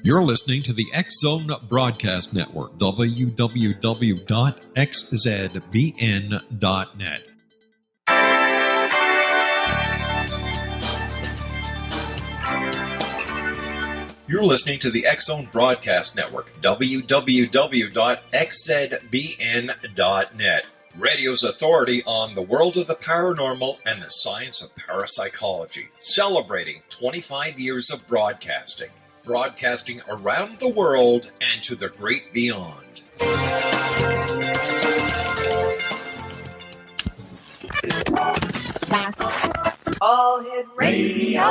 You're listening to the X-Zone Broadcast Network, www.xzbn.net. You're listening to the X-Zone Broadcast Network, www.xzbn.net. Radio's authority on the world of the paranormal and the science of parapsychology, celebrating 25 years of broadcasting around the world and to the great beyond. All Hit Radio.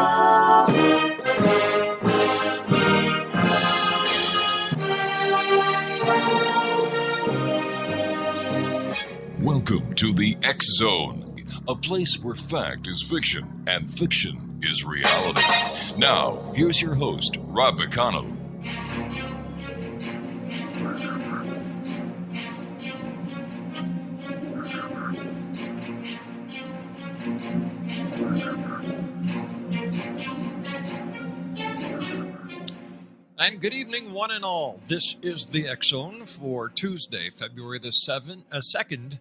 Welcome to the X-Zone, a place where fact is fiction and fiction is reality. Now, here's your host, Rob McConnell. And good evening, one and all. This is the X-Zone for Tuesday, February the 2nd,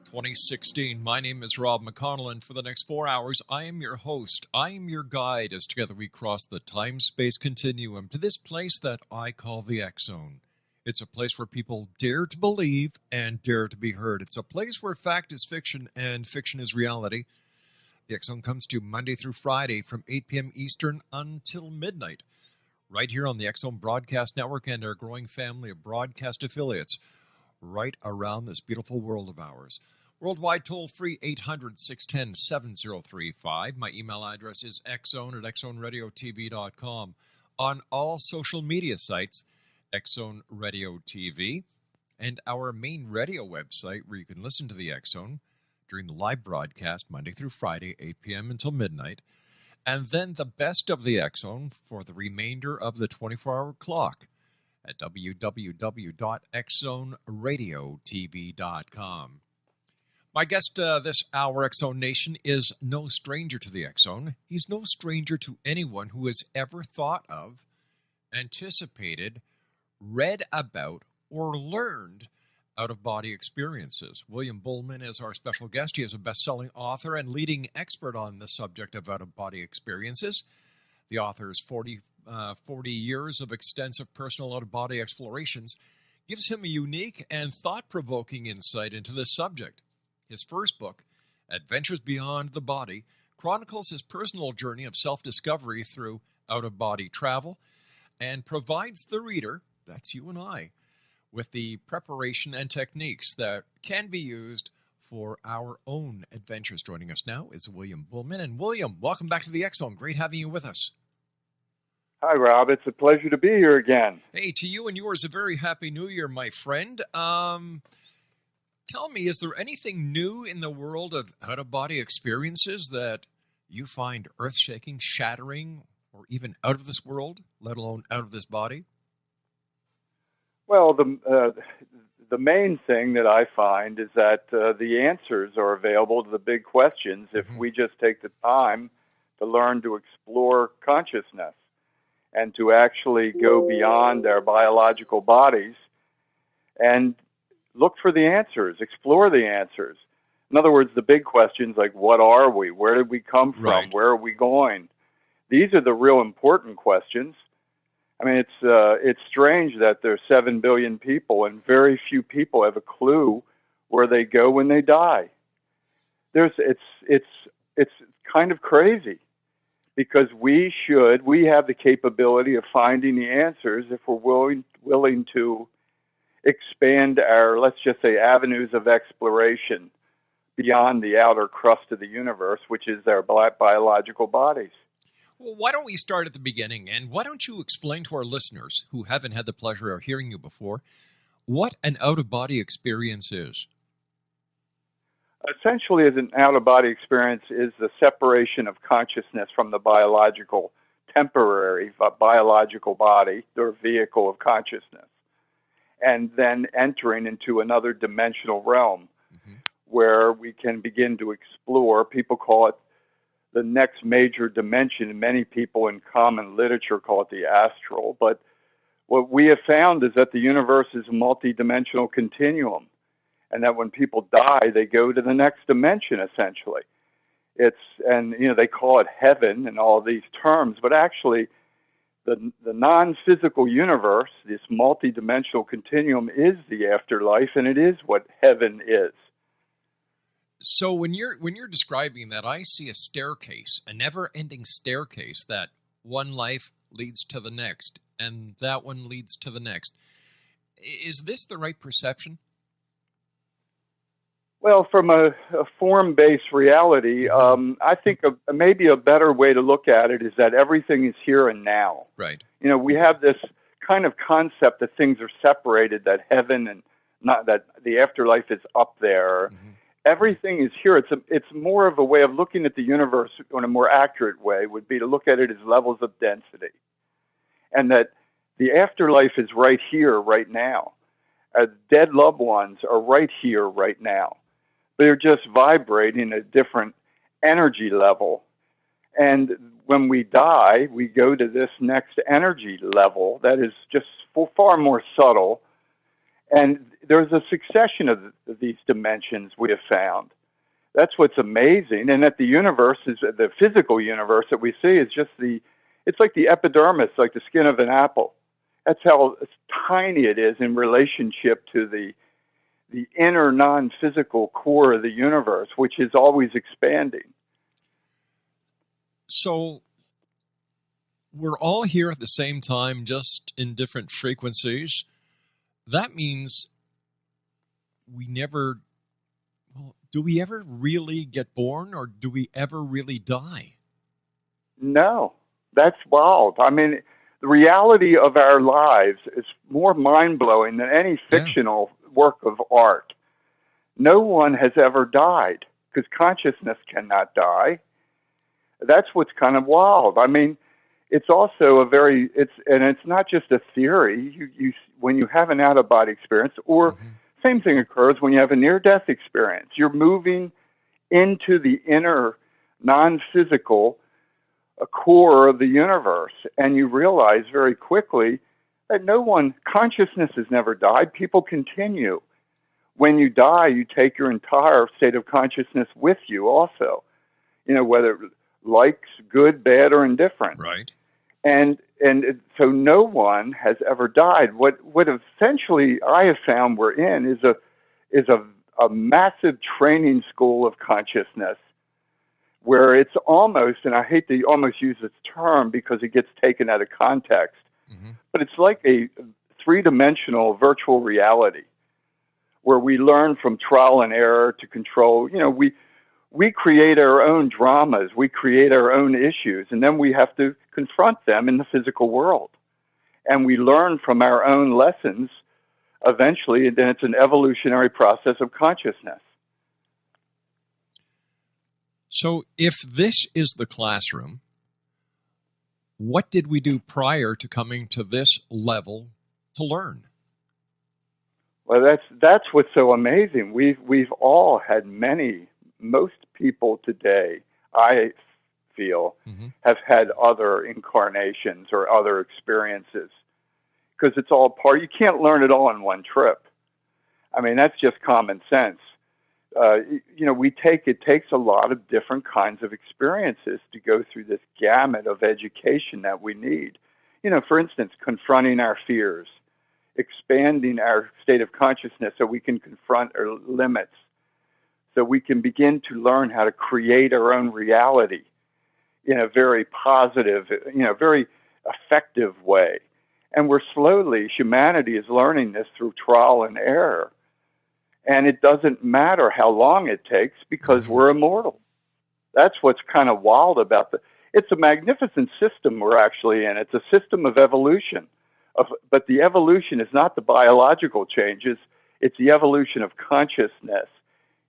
2016. My name is Rob McConnell, and for the next 4 hours, I am your host. I am your guide as together we cross the time-space continuum to this place that I call the X-Zone. It's a place where people dare to believe and dare to be heard. It's a place where fact is fiction and fiction is reality. The X-Zone comes to you Monday through Friday from 8 p.m. Eastern until midnight, right here on the X-Zone Broadcast Network and our growing family of broadcast affiliates right around this beautiful world of ours. Worldwide toll-free 800-610-7035. My email address is xzone@xzoneradiotv.com. On all social media sites, X-Zone Radio TV, and our main radio website where you can listen to the X-Zone during the live broadcast Monday through Friday, 8 p.m. until midnight. And then the best of the X-Zone for the remainder of the 24-hour clock at www.xzoneradiotv.com. My guest this hour, X-Zone Nation, is no stranger to the X-Zone. He's no stranger to anyone who has ever thought of, anticipated, read about, or learned out-of-body experiences. William Buhlman is our special guest. He is a best-selling author and leading expert on the subject of out-of-body experiences. The author's 40 years of extensive personal out-of-body explorations gives him a unique and thought-provoking insight into this subject. His first book, Adventures Beyond the Body, chronicles his personal journey of self-discovery through out-of-body travel and provides the reader, that's you and I, with the preparation and techniques that can be used for our own adventures. Joining us now is William Buhlman. And William, welcome back to the X-Zone. Great having you with us. Hi, Rob. It's a pleasure to be here again. Hey, to you and yours, a very happy New Year, my friend. Tell me, is there anything new in the world of out-of-body experiences that you find earth-shaking, shattering, or even out of this world, let alone out of this body? Well, the main thing that I find is that the answers are available to the big questions if we just take the time to learn to explore consciousness and to actually go beyond our biological bodies and look for the answers, explore the answers. In other words, the big questions like, what are we? Where did we come from? Right. Where are we going? These are the real important questions. I mean, it's strange that there's 7 billion people and very few people have a clue where they go when they die. It's kind of crazy because we have the capability of finding the answers if we're willing to expand our, let's just say, avenues of exploration beyond the outer crust of the universe, which is our biological bodies. Well, why don't we start at the beginning, and why don't you explain to our listeners who haven't had the pleasure of hearing you before what an out-of-body experience is? Essentially, as an out-of-body experience is the separation of consciousness from the temporary biological body, or vehicle of consciousness, and then entering into another dimensional realm where we can begin to explore. People call it the next major dimension. Many people in common literature call it the astral. But what we have found is that the universe is a multidimensional continuum, and that when people die, they go to the next dimension, essentially. They call it heaven and all these terms, but actually the non-physical universe, this multidimensional continuum, is the afterlife, and it is what heaven is. So when you're describing that, I see a staircase, a never-ending staircase that one life leads to the next, and that one leads to the next. Is this the right perception? Well, from a form-based reality, I think maybe a better way to look at it is that everything is here and now. Right. We have this kind of concept that things are separated, that heaven and not that the afterlife is up there. Mm-hmm. Everything is here. It's more of a way of looking at the universe in a more accurate way would be to look at it as levels of density. And that the afterlife is right here, right now. Dead loved ones are right here, right now. They're just vibrating at a different energy level. And when we die, we go to this next energy level that is just far more subtle. And there's a succession of these dimensions we have found. That's what's amazing. And that the universe is, the physical universe that we see is just it's like the epidermis, like the skin of an apple. That's how tiny it is in relationship to the inner non-physical core of the universe, which is always expanding. So we're all here at the same time, just in different frequencies. That means do we ever really get born, or do we ever really die? No, that's wild. I mean, the reality of our lives is more mind-blowing than any fictional work of art. No one has ever died, because consciousness cannot die. That's what's kind of wild. I mean, it's also it's not just a theory. You when you have an out-of-body experience, or same thing occurs when you have a near-death experience. You're moving into the inner non-physical core of the universe, and you realize very quickly that consciousness has never died. People continue. When you die, you take your entire state of consciousness with you also, whether likes, good, bad, or indifferent. Right. And so no one has ever died. What essentially I have found we're in is a massive training school of consciousness, where it's almost, and I hate to almost use this term because it gets taken out of context, but it's like a three-dimensional virtual reality where we learn from trial and error to control. We create our own dramas, we create our own issues, and then we have to confront them in the physical world. And we learn from our own lessons eventually, and then it's an evolutionary process of consciousness. So if this is the classroom, what did we do prior to coming to this level to learn? Well, that's what's so amazing. We've all had most people today, I feel, have had other incarnations or other experiences, because it's all part. You can't learn it all in one trip. I mean, that's just common sense. It takes a lot of different kinds of experiences to go through this gamut of education that we need. For instance, confronting our fears, expanding our state of consciousness so we can confront our limits, so we can begin to learn how to create our own reality in a very positive, very effective way. And humanity is learning this through trial and error. And it doesn't matter how long it takes, because we're immortal. That's what's kind of wild about it's a magnificent system we're actually in. It's a system of evolution. But the evolution is not the biological changes. It's the evolution of consciousness,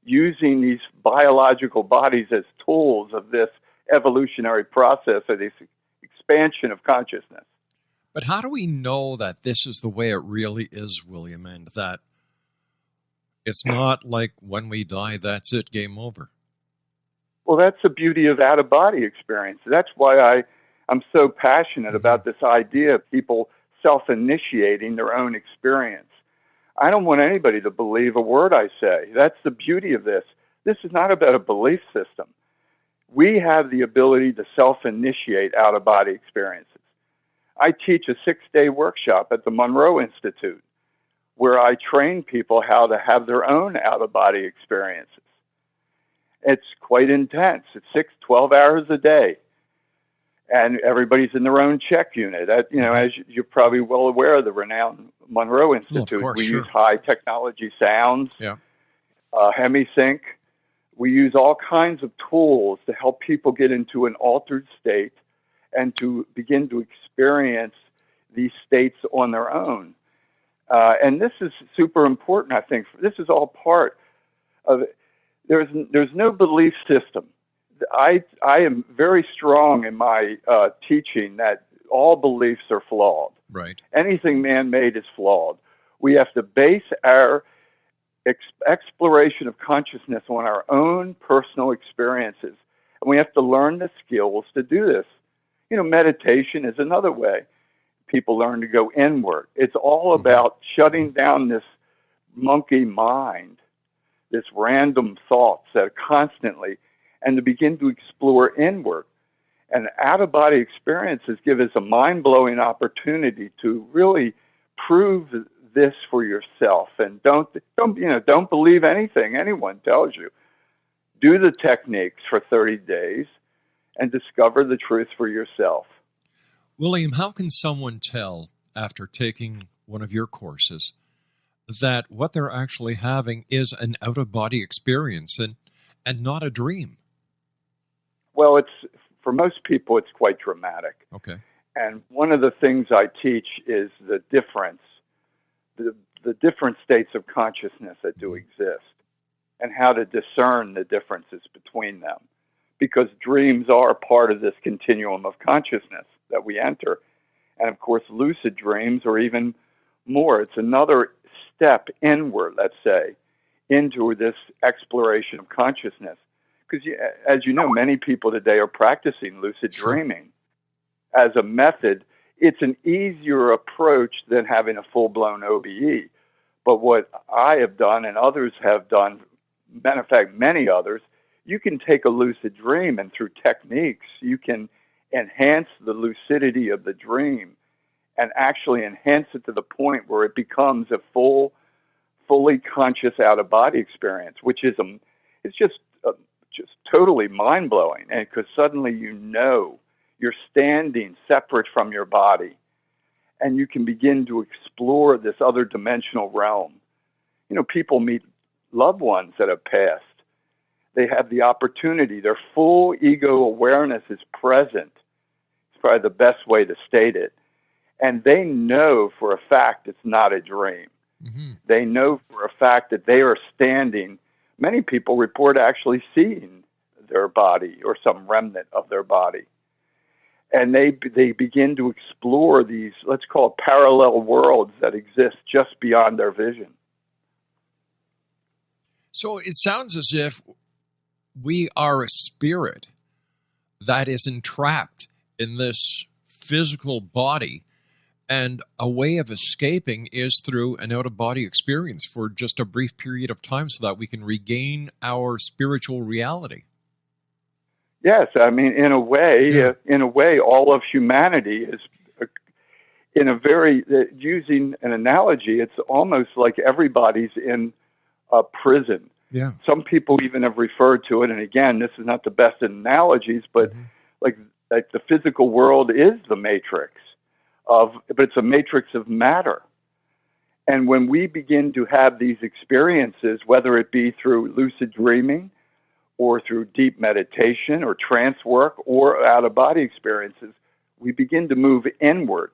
using these biological bodies as tools of this evolutionary process, or this expansion of consciousness. But how do we know that this is the way it really is, William, and that it's not like when we die, that's it, game over? Well, that's the beauty of out-of-body experience. That's why I'm so passionate about this idea of people self-initiating their own experience. I don't want anybody to believe a word I say. That's the beauty of this. This is not about a belief system. We have the ability to self-initiate out-of-body experiences. I teach a 6-day workshop at the Monroe Institute where I train people how to have their own out-of-body experiences. It's quite intense. It's 12 hours a day. And everybody's in their own check unit. As you're probably well aware of the renowned Monroe Institute. Of course, we sure. use high technology sounds, Yeah. hemisync. We use all kinds of tools to help people get into an altered state and to begin to experience these states on their own. And this is super important, I think. This is all part of it. There's no belief system. I am very strong in my teaching that all beliefs are flawed. Right. Anything man-made is flawed. We have to base our exploration of consciousness on our own personal experiences. And we have to learn the skills to do this. Meditation is another way people learn to go inward. It's all about shutting down this monkey mind, this random thoughts that are constantly, and to begin to explore inward. And out-of-body experiences give us a mind-blowing opportunity to really prove this for yourself. And don't believe anything anyone tells you. Do the techniques for 30 days and discover the truth for yourself. William, how can someone tell after taking one of your courses that what they're actually having is an out-of-body experience and not a dream? Well, for most people, it's quite dramatic. Okay. And one of the things I teach is the difference, the different states of consciousness that do exist, and how to discern the differences between them. Because dreams are part of this continuum of consciousness that we enter. And of course, lucid dreams are even more. It's another step inward, let's say, into this exploration of consciousness. Because as you know, many people today are practicing lucid dreaming as a method. It's an easier approach than having a full-blown OBE. But what I have done and others have done, matter of fact, many others, you can take a lucid dream and through techniques, you can enhance the lucidity of the dream and actually enhance it to the point where it becomes a fully conscious out-of-body experience, which is it's just totally mind-blowing. And because suddenly you're standing separate from your body and you can begin to explore this other dimensional realm. People meet loved ones that have passed. They have the opportunity. Their full ego awareness is present. It's probably the best way to state it. And they know for a fact it's not a dream. Mm-hmm. They know for a fact that they are standing. Many people report actually seeing their body or some remnant of their body. And they begin to explore these, let's call it parallel worlds that exist just beyond their vision. So it sounds as if we are a spirit that is entrapped in this physical body, and a way of escaping is through an out-of-body experience for just a brief period of time so that we can regain our spiritual reality. Yes, I mean, in a way, all of humanity is, using an analogy, it's almost like everybody's in a prison. Yeah. Some people even have referred to it, and again, this is not the best analogies, but like the physical world is the matrix but it's a matrix of matter. And when we begin to have these experiences, whether it be through lucid dreaming or through deep meditation or trance work or out-of-body experiences, we begin to move inward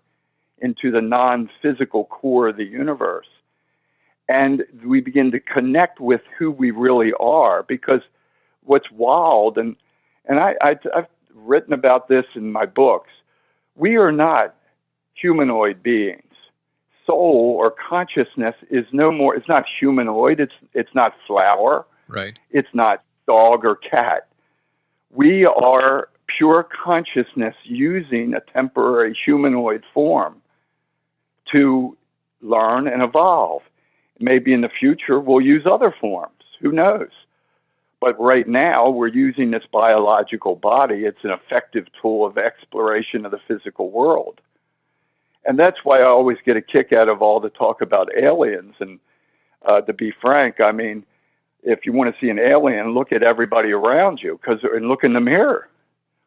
into the non-physical core of the universe. And we begin to connect with who we really are, because what's wild, and I've written about this in my books, we are not humanoid beings. Soul or consciousness is no more, it's not humanoid, it's not flower, right? It's not dog or cat. We are pure consciousness using a temporary humanoid form to learn and evolve. Maybe in the future we'll use other forms. Who knows? But right now we're using this biological body. It's an effective tool of exploration of the physical world. And that's why I always get a kick out of all the talk about aliens. And to be frank, I mean, if you want to see an alien, look at everybody around you and look in the mirror.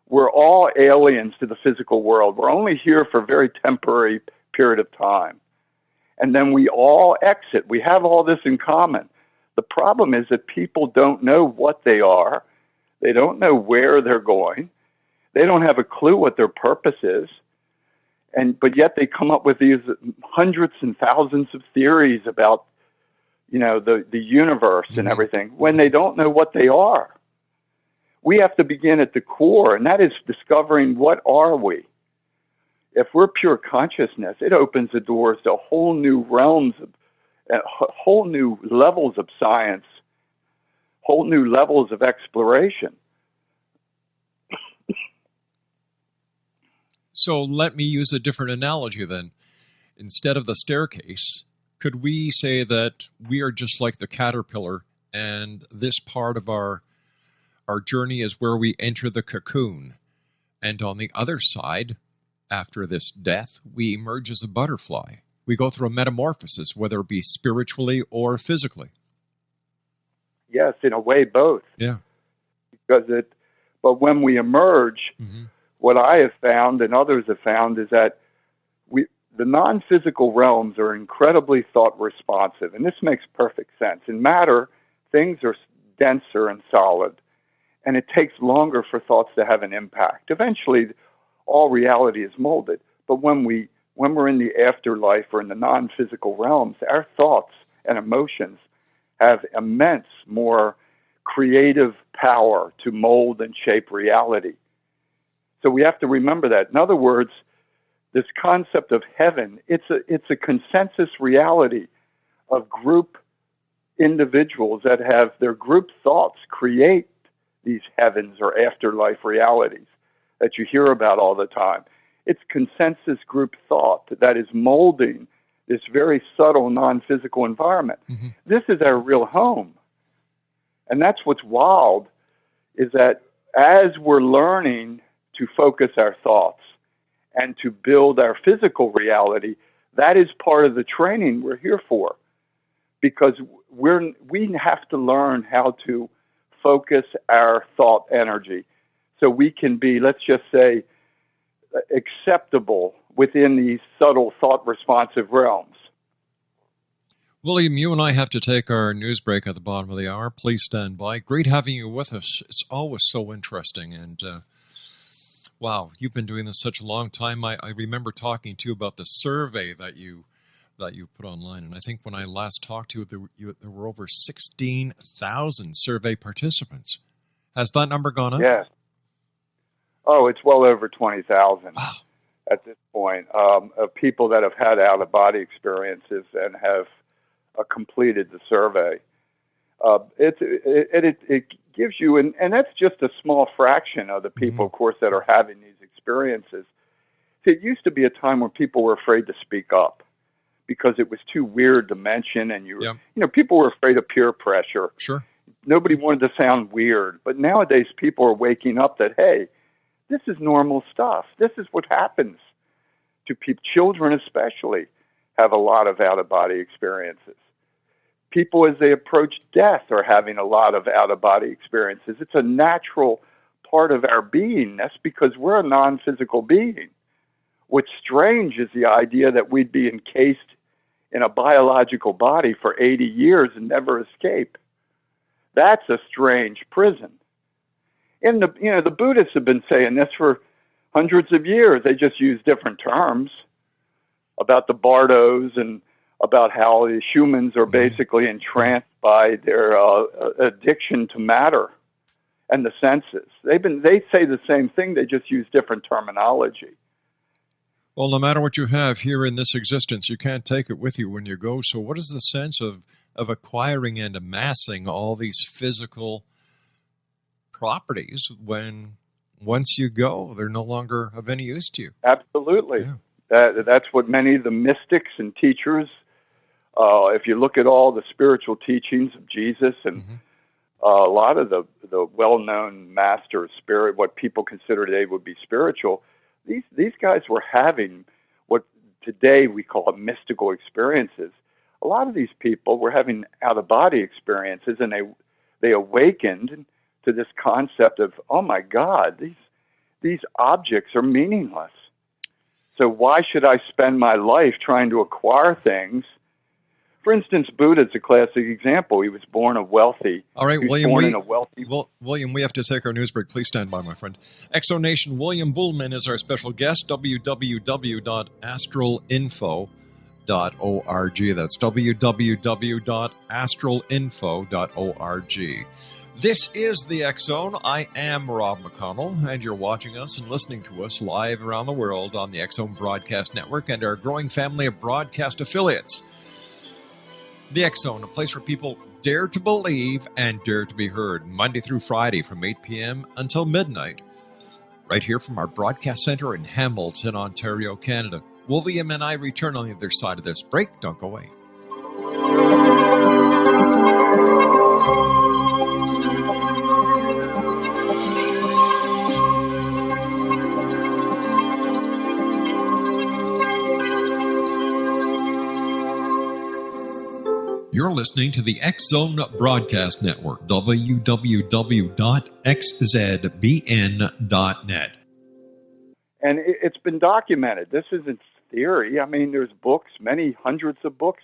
We're all aliens to the physical world. We're only here for a very temporary period of time. And then we all exit. We have all this in common. The problem is that people don't know what they are. They don't know where they're going. They don't have a clue what their purpose is. But yet they come up with these hundreds and thousands of theories about, the universe and everything, when they don't know what they are. We have to begin at the core, and that is discovering what are we. If we're pure consciousness, it opens the doors to whole new realms, whole new levels of science, whole new levels of exploration. So let me use a different analogy then. Instead of the staircase, could we say that we are just like the caterpillar, and this part of our journey is where we enter the cocoon, and on the other side, after this death, we emerge as a butterfly. We go through a metamorphosis, whether it be spiritually or physically. Yes, in a way, both. Yeah. But when we emerge, what I have found and others have found is that the non-physical realms are incredibly thought responsive, and this makes perfect sense. In matter, things are denser and solid, and it takes longer for thoughts to have an impact. Eventually, all reality is molded. But when we're in the afterlife or in the non-physical realms, our thoughts and emotions have immense more creative power to mold and shape reality. So we have to remember that. In other words, this concept of heaven, it's a consensus reality of group individuals that have their group thoughts create these heavens or afterlife realities that you hear about all the time. It's consensus group thought that is molding this very subtle non-physical environment. This is our real home. And that's what's wild, is that as we're learning to focus our thoughts and to build our physical reality, that is part of the training we're here for. Because we have to learn how to focus our thought energy so we can be, let's just say, acceptable within these subtle thought responsive realms. William, you and I have to take our news break at the bottom of the hour. Please stand by. Great having you with us. It's always so interesting. And wow, you've been doing this such a long time. I remember talking to you about the survey that you put online. And I think when I last talked to you, there were over 16,000 survey participants. Has that number gone up? Yes. Oh, it's well over 20,000 wow. At this point, of people that have had out-of-body experiences and have completed the survey. It gives you, and that's just a small fraction of the people, of course, that are having these experiences. See, it used to be a time when people were afraid to speak up because it was too weird to mention, and people were afraid of peer pressure. Sure. Nobody wanted to sound weird, but nowadays people are waking up that, hey, this is normal stuff. This is what happens to people. Children especially have a lot of out-of-body experiences. People, as they approach death, are having a lot of out-of-body experiences. It's a natural part of our beingness because we're a non-physical being. What's strange is the idea that we'd be encased in a biological body for 80 years and never escape. That's a strange prison. And the Buddhists have been saying this for hundreds of years. They just use different terms about the bardos and about how the humans are basically entranced by their addiction to matter and the senses. They say the same thing. They just use different terminology. Well, no matter what you have here in this existence, you can't take it with you when you go. So what is the sense of acquiring and amassing all these physical properties when once you go, they're no longer of any use to you. Absolutely. Yeah. That's what many of the mystics and teachers, if you look at all the spiritual teachings of Jesus and a lot of the well-known master of spirit, what people consider today would be spiritual, these guys were having what today we call mystical experiences. A lot of these people were having out-of-body experiences, and they awakened to this concept of, oh my God, these objects are meaningless. So why should I spend my life trying to acquire things? For instance, Buddha's a classic example. He was born a wealthy. All right, William. William, we have to take our news break. Please stand by, my friend. Exonation William Buhlman is our special guest. www.astralinfo.org. That's www.astralinfo.org. This is the X Zone. I am Rob McConnell, and you're watching us and listening to us live around the world on the X Zone Broadcast Network and our growing family of broadcast affiliates. The X Zone, a place where people dare to believe and dare to be heard, Monday through Friday from 8 p.m. until midnight, right here from our broadcast center in Hamilton, Ontario, Canada. William and I return on the other side of this break. Don't go away. You're listening to the X Zone Broadcast Network, www.xzbn.net. And it's been documented. This isn't theory. I mean, there's books, many hundreds of books.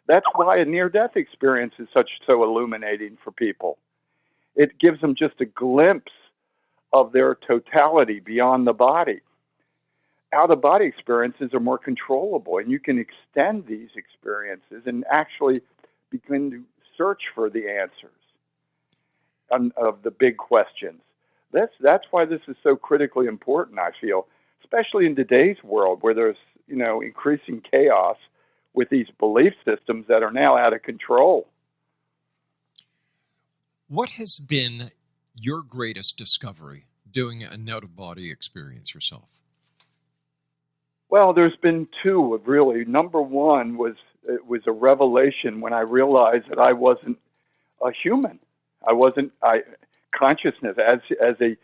That's why a near-death experience is so illuminating for people. It gives them just a glimpse of their totality beyond the body. Out-of-body experiences are more controllable, and you can extend these experiences and actually begin to search for the answers of the big questions. That's why this is so critically important, I feel, especially in today's world where there's increasing chaos with these belief systems that are now out of control. What has been your greatest discovery doing an out-of-body experience yourself? Well, there's been two, really. Number one was a revelation when I realized that I wasn't a human. I wasn't consciousness as a,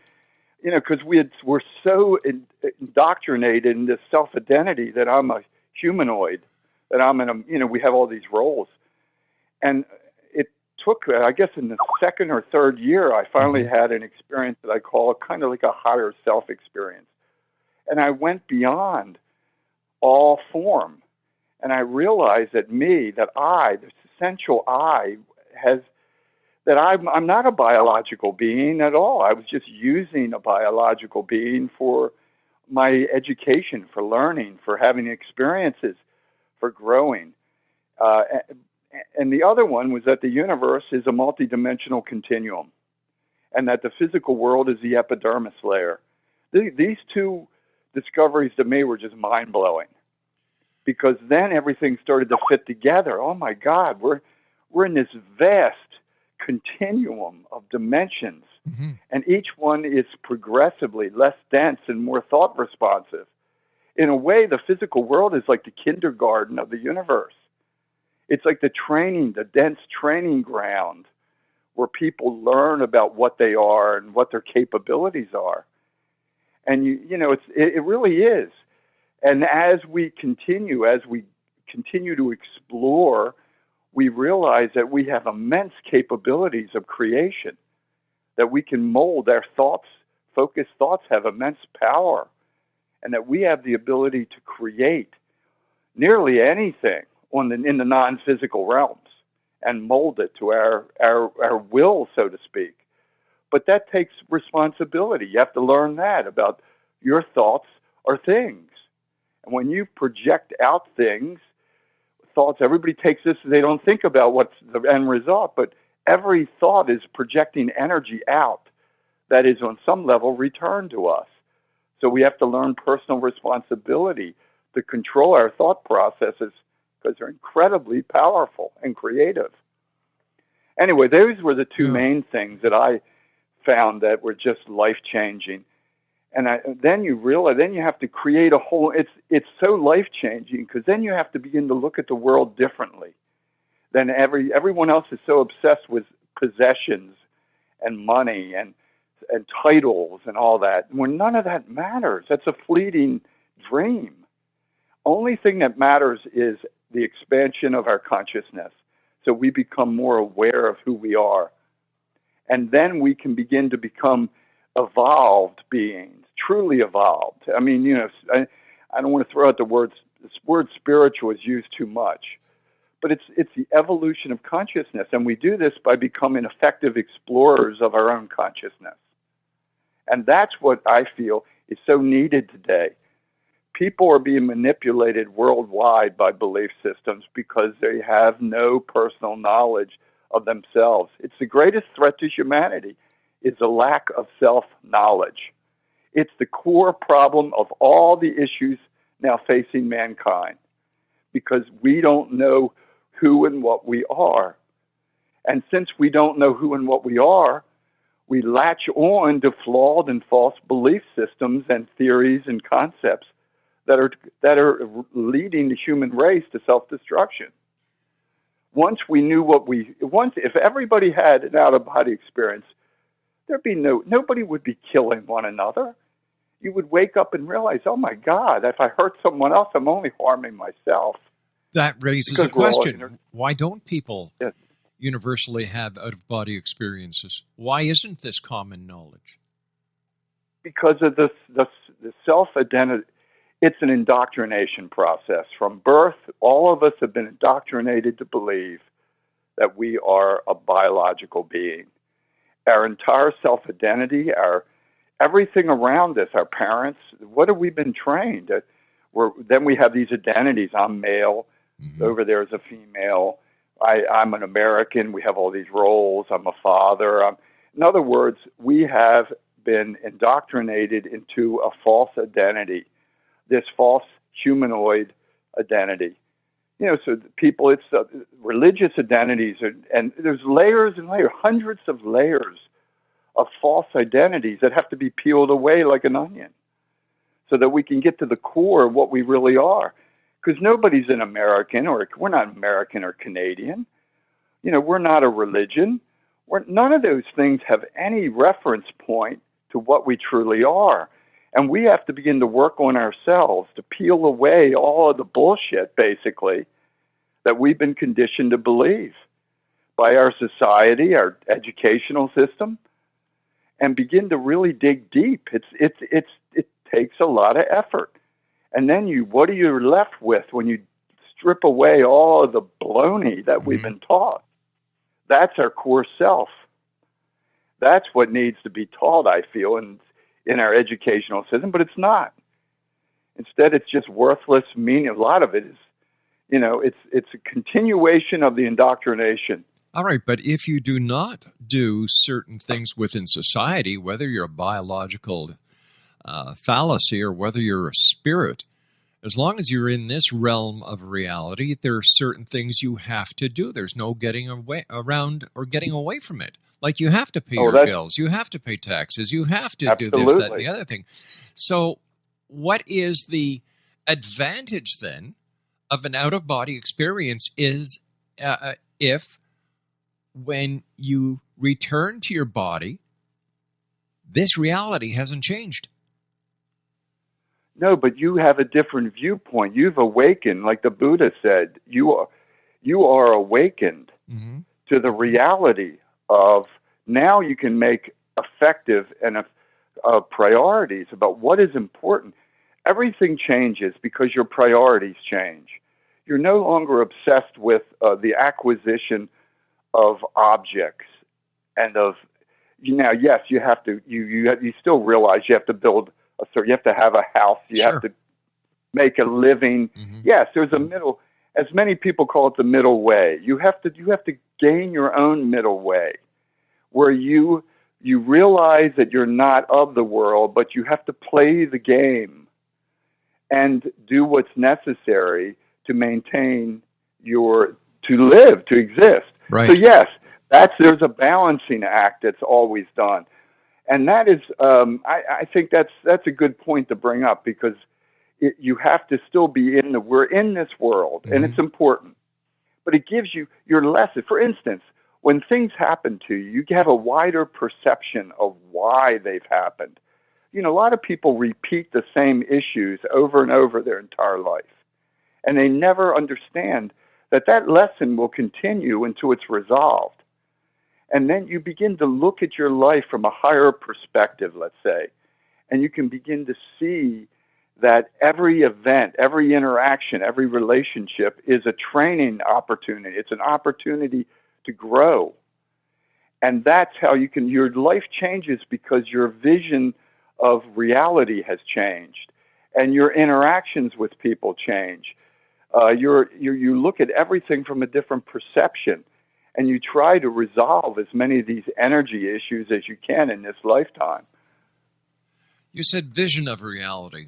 because we're so indoctrinated in this self-identity that I'm a humanoid, that I'm we have all these roles. And it took, I guess in the second or third year, I finally had an experience that I call kind of like a higher self experience. And I went beyond all form. And I realized that this essential I, I'm not a biological being at all. I was just using a biological being for my education, for learning, for having experiences, for growing. And the other one was that the universe is a multidimensional continuum, and that the physical world is the epidermis layer. These two discoveries to me were just mind-blowing, because then everything started to fit together. Oh my God, we're in this vast continuum of dimensions, and each one is progressively less dense and more thought responsive. In a way, the physical world is like the kindergarten of the universe. It's like the dense training ground where people learn about what they are and what their capabilities are. And it really is. And as we continue to explore, we realize that we have immense capabilities of creation, that we can mold our thoughts. Focused thoughts have immense power, and that we have the ability to create nearly anything in the non-physical realms and mold it to our will, so to speak. But that takes responsibility. You have to learn that about your thoughts are things. And when you project out thoughts, everybody takes this, they don't think about what's the end result, but every thought is projecting energy out that is on some level returned to us. So we have to learn personal responsibility to control our thought processes, because they're incredibly powerful and creative. Anyway, those were the two main things that I found that were just life-changing. And then you realize, then you have to create a whole, it's so life-changing because then you have to begin to look at the world differently. Then everyone else is so obsessed with possessions and money and titles and all that, when none of that matters. That's a fleeting dream. Only thing that matters is the expansion of our consciousness. So we become more aware of who we are. And then we can begin to become evolved beings, truly evolved. I mean, I don't want to throw out the word spiritual is used too much. But it's the evolution of consciousness. And we do this by becoming effective explorers of our own consciousness. And that's what I feel is so needed today. People are being manipulated worldwide by belief systems because they have no personal knowledge of themselves. It's the greatest threat to humanity, is the lack of self-knowledge. It's the core problem of all the issues now facing mankind, because we don't know who and what we are. And since we don't know who and what we are, we latch on to flawed and false belief systems and theories and concepts that are leading the human race to self-destruction. Once we knew if everybody had an out-of-body experience, there'd be nobody would be killing one another. You would wake up and realize, oh my God, if I hurt someone else, I'm only harming myself. That raises a question. Why don't people universally have out-of-body experiences? Why isn't this common knowledge? Because of the self-identity. It's an indoctrination process. From birth, all of us have been indoctrinated to believe that we are a biological being. Our entire self-identity, everything around us, our parents, what have we been trained? Then we have these identities. I'm male. Mm-hmm. Over there is a female. I'm an American. We have all these roles. I'm a father. In other words, we have been indoctrinated into a false identity, this false humanoid identity. So people, it's religious identities, and there's layers and layers, hundreds of layers of false identities that have to be peeled away like an onion so that we can get to the core of what we really are. Because nobody's an American, or we're not American or Canadian. We're not a religion. None of those things have any reference point to what we truly are. And we have to begin to work on ourselves to peel away all of the bullshit, basically, that we've been conditioned to believe by our society, our educational system, and begin to really dig deep. It takes a lot of effort. And then what are you left with when you strip away all of the baloney that we've been taught? That's our core self. That's what needs to be taught, I feel, in our educational system, but it's not. Instead, it's just worthless meaning. A lot of it is, it's a continuation of the indoctrination. All right, but if you do not do certain things within society, whether you're a biological fallacy or whether you're a spirit, as long as you're in this realm of reality, there are certain things you have to do. There's no getting around or getting away from it. Like you have to pay your bills, you have to pay taxes, you have to do this, that, and the other thing. So what is the advantage then of an out-of-body experience is if when you return to your body, this reality hasn't changed? No, but you have a different viewpoint. You've awakened, like the Buddha said. You are awakened to the reality of now you can make effective and priorities about what is important. Everything changes because your priorities change. You're no longer obsessed with the acquisition of objects and of yes, you have to. You still realize you have to build. So you have to have a house. You have to make a living. Yes, there's a middle. As many people call it, the middle way. You have to gain your own middle way, where you realize that you're not of the world, but you have to play the game and do what's necessary to maintain to live, to exist. Right. So yes, there's a balancing act that's always done. And that is, I think that's a good point to bring up, because you have to still be we're in this world, and it's important, but it gives you your lesson. For instance, when things happen to you, you have a wider perception of why they've happened. A lot of people repeat the same issues over and over their entire life, and they never understand that lesson will continue until it's resolved. And then you begin to look at your life from a higher perspective, let's say, and you can begin to see that every event, every interaction, every relationship is a training opportunity. It's an opportunity to grow. And that's how your life changes, because your vision of reality has changed, and your interactions with people change. You look at everything from a different perception, and you try to resolve as many of these energy issues as you can in this lifetime. You said vision of reality.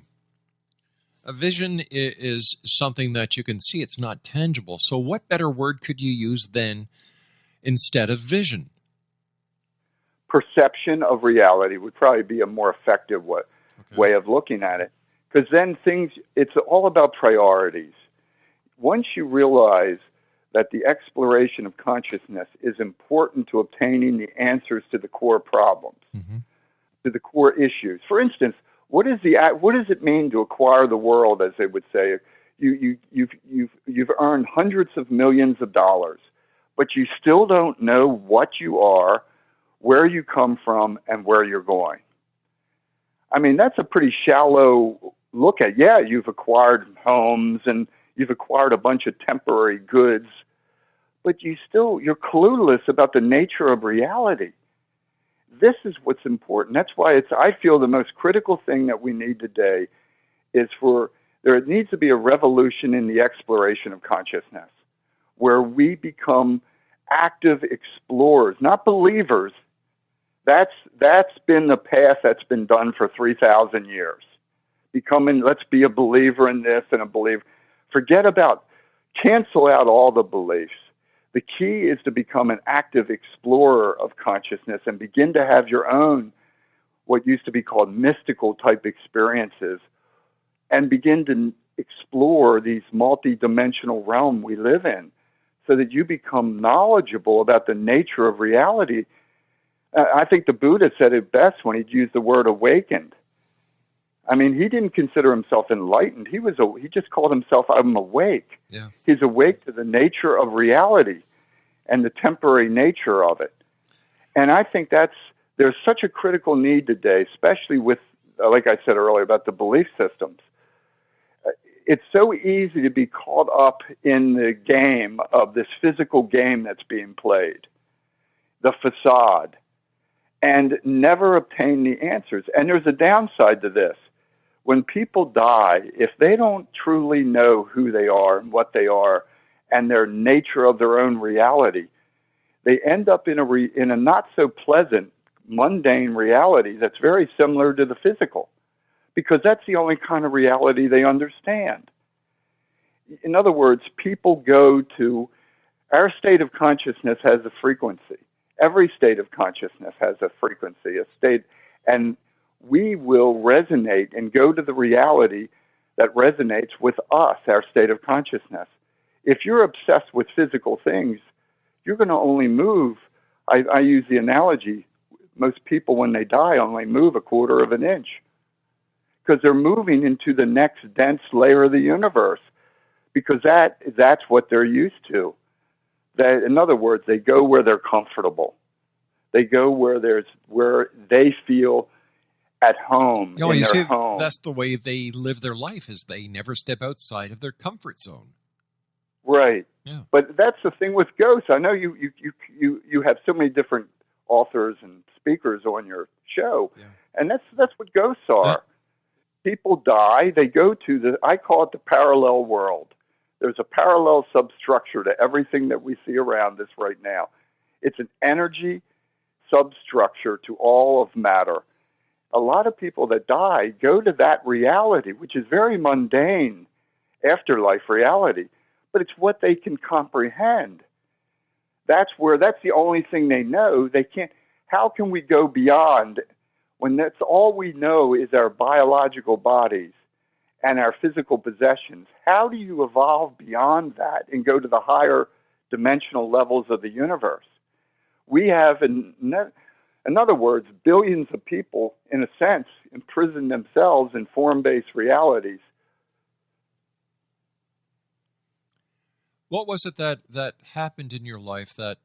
A vision is something that you can see. It's not tangible. So what better word could you use then instead of vision? Perception of reality would probably be a more effective way of looking at it. Because then it's all about priorities. Once you realize that the exploration of consciousness is important to obtaining the answers to the core problems, to the core issues. For instance, what does it mean to acquire the world, as they would say? You've earned hundreds of millions of dollars, but you still don't know what you are, where you come from, and where you're going. I mean, that's a pretty shallow look at. Yeah, you've acquired homes and you've acquired a bunch of temporary goods, but you're clueless about the nature of reality. This is what's important. That's why I feel the most critical thing that we need today is there needs to be a revolution in the exploration of consciousness, where we become active explorers, not believers. That's been the path that's been done for 3,000 years. Let's be a believer in this and a believer. Cancel out all the beliefs. The key is to become an active explorer of consciousness and begin to have your own, what used to be called mystical type experiences, and begin to explore these multi-dimensional realm we live in, so that you become knowledgeable about the nature of reality. I think the Buddha said it best when he used the word awakened. I mean, he didn't consider himself enlightened. He just called himself, I'm awake. Yeah. He's awake to the nature of reality and the temporary nature of it. And I think there's such a critical need today, especially with, like I said earlier, about the belief systems. It's so easy to be caught up in the game of this physical game that's being played, the facade, and never obtain the answers. And there's a downside to this. When people die, if they don't truly know who they are and what they are and their nature of their own reality, they end up in a not so pleasant, mundane reality that's very similar to the physical, because that's the only kind of reality they understand. In other words, people our state of consciousness has a frequency. Every state of consciousness has a frequency, and we will resonate and go to the reality that resonates with us, our state of consciousness. If you're obsessed with physical things, you're going to only move. I use the analogy, most people when they die only move a quarter of an inch, because they're moving into the next dense layer of the universe, because that's what they're used to. In other words, they go where they're comfortable. They go where they feel at home, in their home. That's the way they live their life, is they never step outside of their comfort zone. Right. Yeah. But that's the thing with ghosts. I know you have so many different authors and speakers on your show, and that's what ghosts are. Yeah. People die. They go to I call it the parallel world. There's a parallel substructure to everything that we see around us right now. It's an energy substructure to all of matter. A lot of people that die go to that reality, which is very mundane, afterlife reality, but it's what they can comprehend. That's the only thing they know. They can't. How can we go beyond when that's all we know is our biological bodies and our physical possessions, how do you evolve beyond that and go to the higher dimensional levels of the universe? We have, in other words, billions of people, in a sense, imprison themselves in form-based realities. What was it that happened in your life that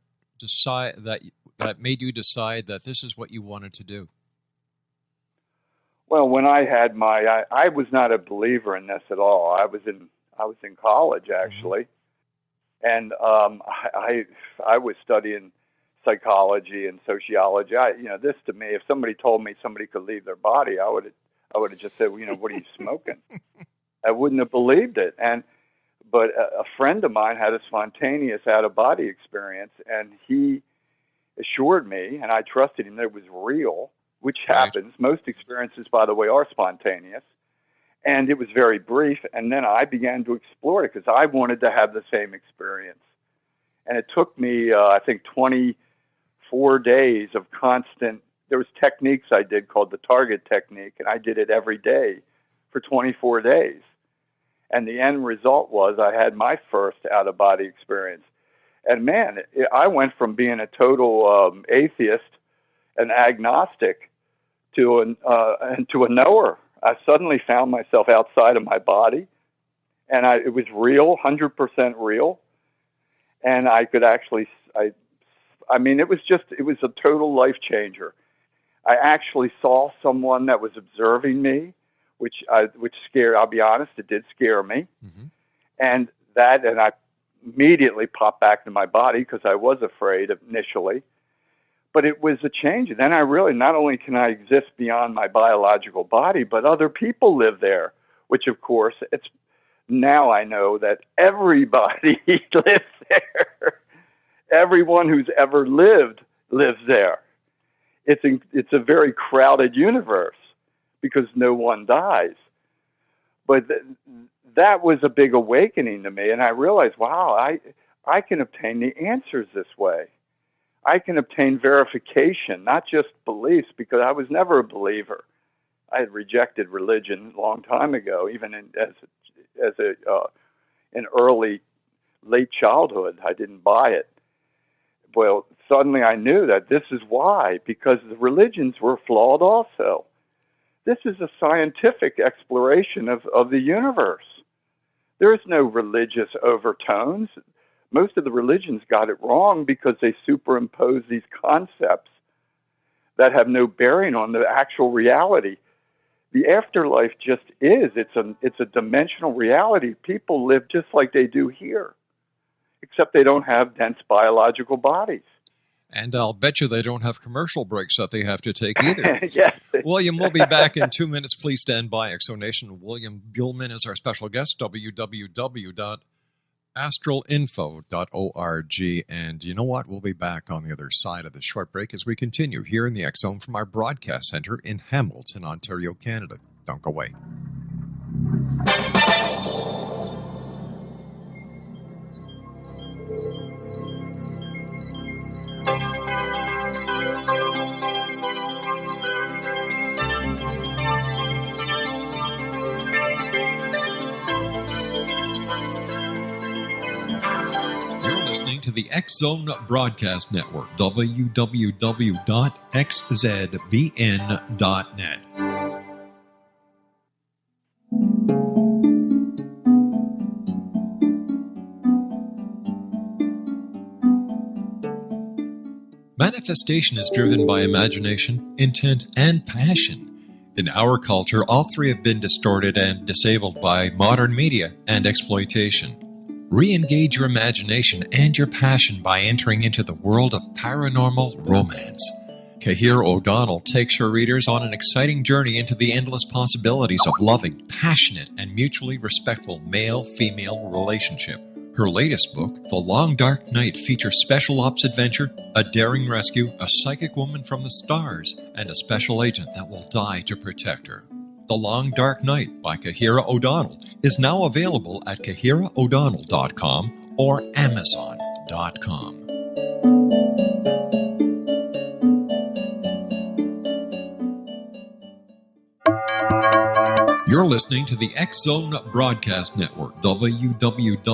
made you decide that this is what you wanted to do? Well, when I had I was not a believer in this at all. I was in college actually, and I was studying psychology and sociology. This to me, if somebody told me somebody could leave their body, I would have just said, what are you smoking? I wouldn't have believed it. But a friend of mine had a spontaneous out-of-body experience, and he assured me, and I trusted him, that it was real, which happens. Most experiences, by the way, are spontaneous. And it was very brief, and then I began to explore it because I wanted to have the same experience. And it took me, I think, 24 days of constant, there was techniques I did called the target technique, and I did it every day for 24 days. And the end result was I had my first out-of-body experience. And man, I went from being a total atheist and agnostic to a knower. I suddenly found myself outside of my body, and it was real, 100% real. And I could actually, it was a total life changer. I actually saw someone that was observing me, which scared, I'll be honest, it did scare me. Mm-hmm. And I immediately popped back to my body because I was afraid initially. But it was a change. And then I really, not only can I exist beyond my biological body, but other people live there, which of course, now I know that everybody lives there. Everyone who's ever lived lives there. It's a very crowded universe because no one dies. But that was a big awakening to me, and I realized, wow, I can obtain the answers this way. I can obtain verification, not just beliefs, because I was never a believer. I had rejected religion a long time ago, even in late childhood. I didn't buy it. Well, suddenly I knew that this is why, because the religions were flawed also. This is a scientific exploration of the universe. There is no religious overtones. Most of the religions got it wrong because they superimpose these concepts that have no bearing on the actual reality. The afterlife just is. It's a dimensional reality. People live just like they do here, except they don't have dense biological bodies. And I'll bet you they don't have commercial breaks that they have to take either. Yes. William, we'll be back in 2 minutes. Please stand by. Exonation. William Buhlman is our special guest, www.astralinfo.org. And you know what? We'll be back on the other side of the short break as we continue here in the X Zone from our broadcast center in Hamilton, Ontario, Canada. Don't go away. To the X Zone Broadcast Network, www.xzbn.net. Manifestation is driven by imagination, intent, and passion. In our culture, all three have been distorted and disabled by modern media and exploitation. Re-engage your imagination and your passion by entering into the world of paranormal romance. Kahir O'Donnell takes her readers on an exciting journey into the endless possibilities of loving, passionate, and mutually respectful male-female relationship. Her latest book, The Long Dark Night, features special ops adventure, a daring rescue, a psychic woman from the stars, and a special agent that will die to protect her. The Long Dark Night by Kahira O'Donnell is now available at KahiraO'Donnell.com or Amazon.com. You're You're listening to the X Zone Broadcast Network, www.xzbn.net.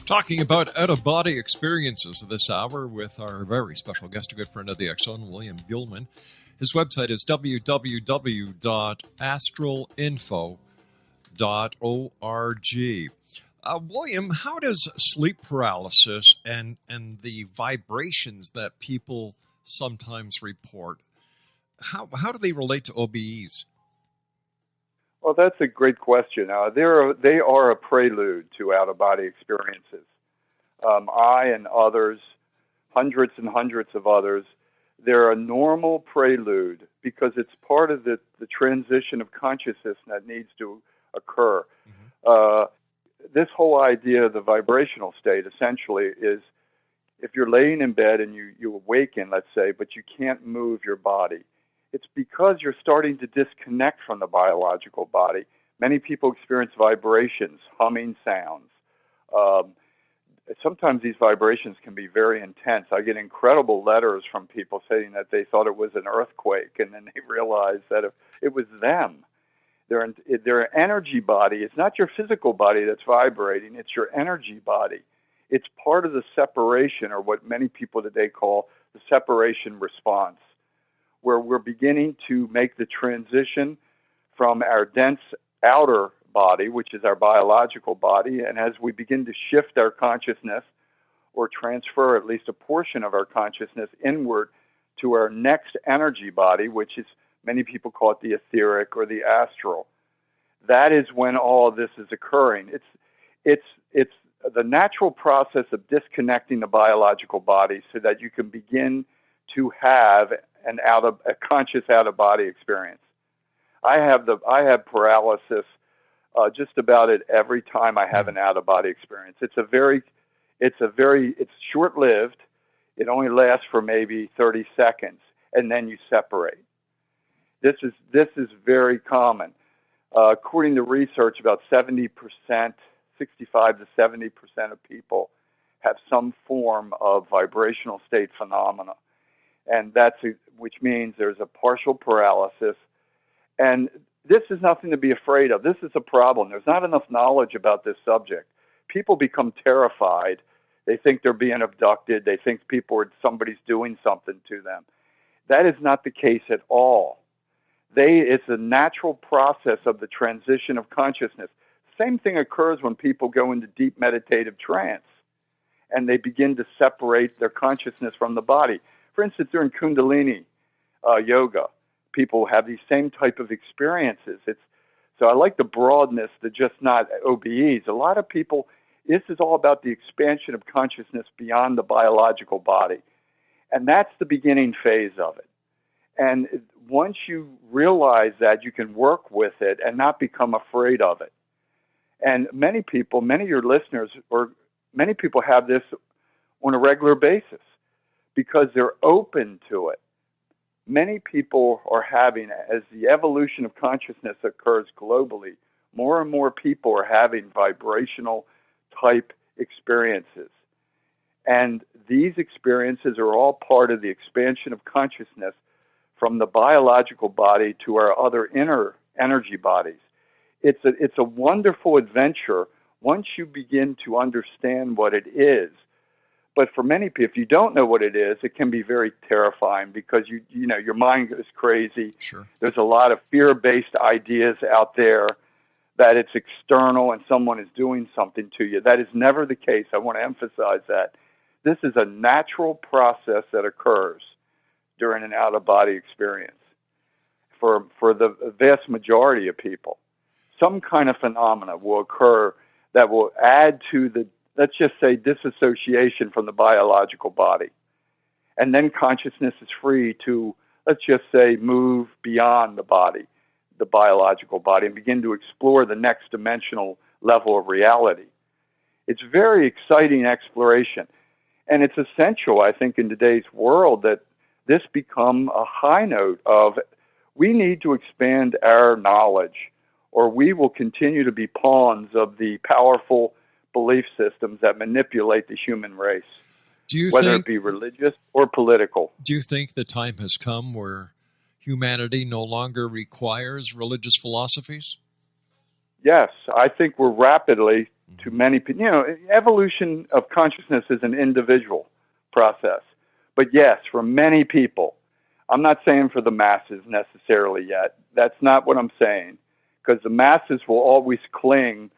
Talking about out-of-body experiences this hour with our very special guest, a good friend of the X Zone, William Buhlman. His website is www.astralinfo.org. William, how does sleep paralysis and the vibrations that people sometimes report, how do they relate to OBEs? Well, that's a great question. They are a prelude to out-of-body experiences. I and others, hundreds and hundreds of others, they're a normal prelude because it's part of the transition of consciousness that needs to occur. Mm-hmm. This whole idea of the vibrational state essentially is if you're laying in bed and you awaken, let's say, but you can't move your body, it's because you're starting to disconnect from the biological body. Many people experience vibrations, humming sounds. Sometimes these vibrations can be very intense. I get incredible letters from people saying that they thought it was an earthquake, and then they realized that it was them. Their energy body. It's not your physical body that's vibrating. It's your energy body. It's part of the separation, or what many people today call the separation response, where we're beginning to make the transition from our dense outer body, which is our biological body, and as we begin to shift our consciousness or transfer at least a portion of our consciousness inward to our next energy body, which is, many people call it the etheric or the astral. That is when all of this is occurring. It's the natural process of disconnecting the biological body so that you can begin to have a conscious out-of-body experience. I have paralysis just about at every time I have an out-of-body experience. It's short-lived. It only lasts for maybe 30 seconds, and then you separate. This is very common. According to research, about 70%, 65 to 70% of people have some form of vibrational state phenomena, and which means there's a partial paralysis. And this is nothing to be afraid of. This is a problem. There's not enough knowledge about this subject. People become terrified. They think they're being abducted. They think somebody's doing something to them. That is not the case at all. It's a natural process of the transition of consciousness. Same thing occurs when people go into deep meditative trance and they begin to separate their consciousness from the body. For instance, during Kundalini yoga, people have these same type of experiences. So I like the broadness, just not OBEs. A lot of people, this is all about the expansion of consciousness beyond the biological body. And that's the beginning phase of it. And once you realize that, you can work with it and not become afraid of it. And many of your listeners, or many people have this on a regular basis because they're open to it. Many people are having, as the evolution of consciousness occurs globally, more and more people are having vibrational type experiences. And these experiences are all part of the expansion of consciousness from the biological body to our other inner energy bodies. It's a wonderful adventure once you begin to understand what it is. But for many people, if you don't know what it is, it can be very terrifying because your mind goes crazy. Sure. There's a lot of fear-based ideas out there that it's external and someone is doing something to you. That is never the case. I want to emphasize that. This is a natural process that occurs during an out-of-body experience for the vast majority of people. Some kind of phenomena will occur that will add to the, let's just say, disassociation from the biological body. And then consciousness is free to, let's just say, move beyond the body, the biological body, and begin to explore the next dimensional level of reality. It's very exciting exploration. And it's essential, I think, in today's world that this become a high note of we need to expand our knowledge or we will continue to be pawns of the powerful belief systems that manipulate the human race, whether it be religious or political. Do you think the time has come where humanity no longer requires religious philosophies? Yes, I think we're rapidly, to many people, evolution of consciousness is an individual process. But yes, for many people, I'm not saying for the masses necessarily yet. That's not what I'm saying, because the masses will always cling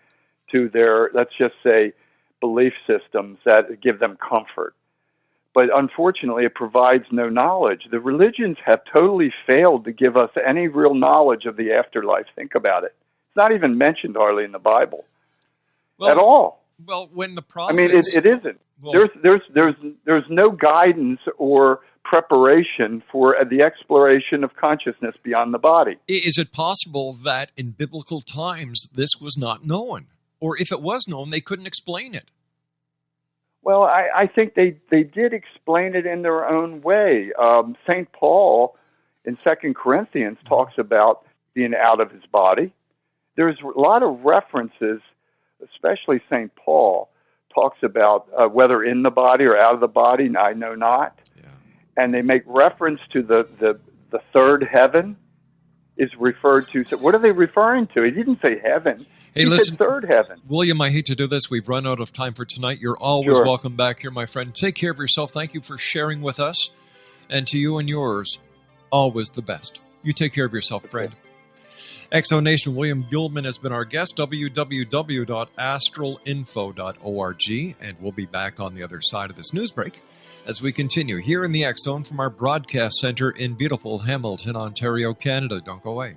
to their, let's just say, belief systems that give them comfort. But unfortunately, it provides no knowledge. The religions have totally failed to give us any real knowledge of the afterlife. Think about it. It's not even mentioned hardly in the Bible at all. Well, when the prophets... I mean, it isn't. Well, there's no guidance or preparation for the exploration of consciousness beyond the body. Is it possible that in biblical times this was not known? Or if it was known, they couldn't explain it? Well, I think they did explain it in their own way. St. Paul in 2 Corinthians talks about being out of his body. There's a lot of references, especially St. Paul talks about whether in the body or out of the body, I know not. Yeah. And they make reference to the third heaven is referred to. So what are they referring to? He didn't say heaven. Hey, he said third heaven. William, I hate to do this. We've run out of time for tonight. You're always welcome back here, my friend. Take care of yourself. Thank you for sharing with us. And to you and yours, always the best. You take care of yourself, friend. Exonation, William Buhlman has been our guest, www.astralinfo.org. And we'll be back on the other side of this news break as we continue here in the X Zone from our broadcast center in beautiful Hamilton, Ontario, Canada. Don't go away.